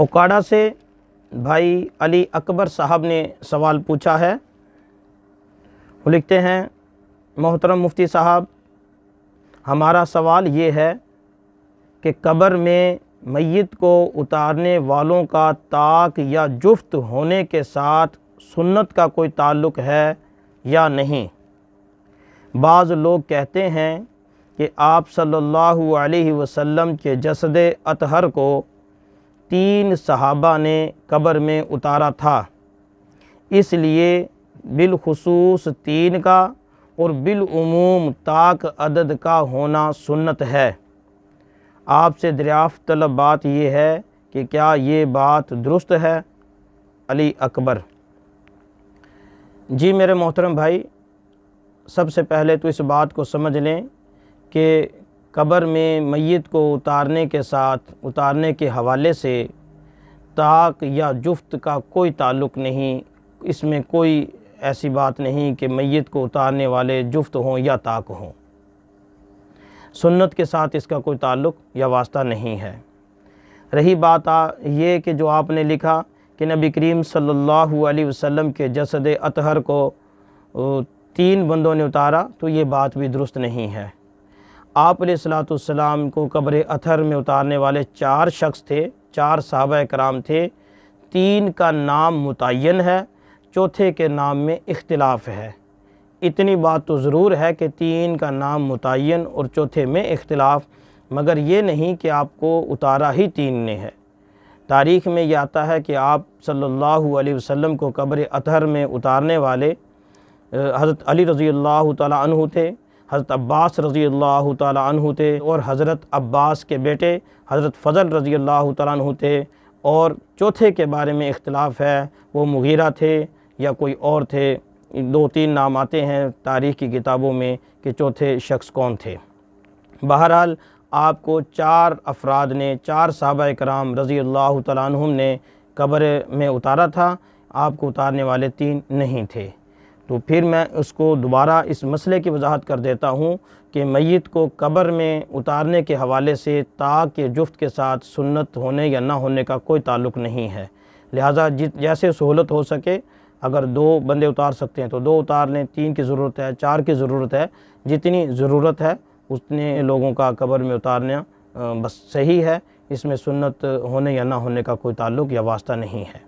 ओकाड़ा से भाई अली अकबर साहब ने सवाल पूछा है। वो लिखते हैं, मोहतरम मुफ्ती साहब, हमारा सवाल ये है कि कब्र में मय्यत को उतारने वालों का ताक या जुफ्त होने के साथ सुन्नत का कोई ताल्लुक़ है या नहीं। बाज़ लोग कहते हैं कि आप सल्लल्लाहु अलैहि वसल्लम के जसद अतहर को 3 सहाबा ने कब्र में उतारा था, इसलिए बिलखुसूस 3 का और बिलउमूम ताक अदद का होना सुन्नत है। आपसे दरियाफ़्त तलब बात यह है कि क्या ये बात दुरुस्त है? अली अकबर। जी मेरे मोहतरम भाई, सबसे पहले तो इस बात को समझ लें कि कब्र में मय्यत को उतारने के हवाले से ताक या जुफ्त का कोई ताल्लुक़ नहीं। इसमें कोई ऐसी बात नहीं कि मय्यत को उतारने वाले जुफ्त हों या ताक हों। सुन्नत के साथ इसका कोई ताल्लुक़ या वास्ता नहीं है। रही बात ये कि जो आपने लिखा कि नबी करीम सल्लल्लाहु अलैहि वसल्लम के जसद अतहर को 3 बंदों ने उतारा, तो ये बात भी दुरुस्त नहीं है। आप अलैहिस्सलाम को कब्र अतहर में उतारने वाले 4 शख्स थे, 4 सहाबा कराम थे। 3 का नाम मुतय्यन है, चौथे के नाम में इख्तिलाफ है। इतनी बात तो ज़रूर है कि 3 का नाम मुतय्यन और चौथे में इख्तिलाफ, मगर ये नहीं कि आपको उतारा ही 3 ने है। तारीख़ में यह आता है कि आप सल्लल्लाहु अलैहि वसल्लम को कब्र अतहर में उतारने वाले हज़रत अली रज़ियल्लाहु ताला अन्हु थे, हज़रत अब्बास रज़ियल्लाहु ताला अन्हु थे और हज़रत अब्बास के बेटे हज़रत फ़ज़ल रज़ियल्लाहु ताला अन्हु थे। और चौथे के बारे में इख्तिलाफ़ है, वो मुगीरा थे या कोई और थे। 2-3 नाम आते हैं तारीख़ की किताबों में कि चौथे शख्स कौन थे। बहरहाल आपको 4 अफराद ने, 4 सहाबा कराम रज़ियल्लाहु ताला अन्हुम ने कब्र में उतारा था, आपको उतारने वाले 3 नहीं थे। तो फिर मैं उसको दोबारा इस मसले की वजाहत कर देता हूँ कि मय्यत को कब्र में उतारने के हवाले से ताक के जुफ्त के साथ सुन्नत होने या ना होने का कोई ताल्लुक़ नहीं है। लिहाजा जैसे सहूलत हो सके, अगर 2 बंदे उतार सकते हैं तो 2 उतार लें, 3 की ज़रूरत है, 4 की ज़रूरत है, जितनी ज़रूरत है उतने लोगों का कब्र में उतारना बस सही है। इसमें सुन्नत होने या ना होने का कोई ताल्लुक़ या वास्ता नहीं है।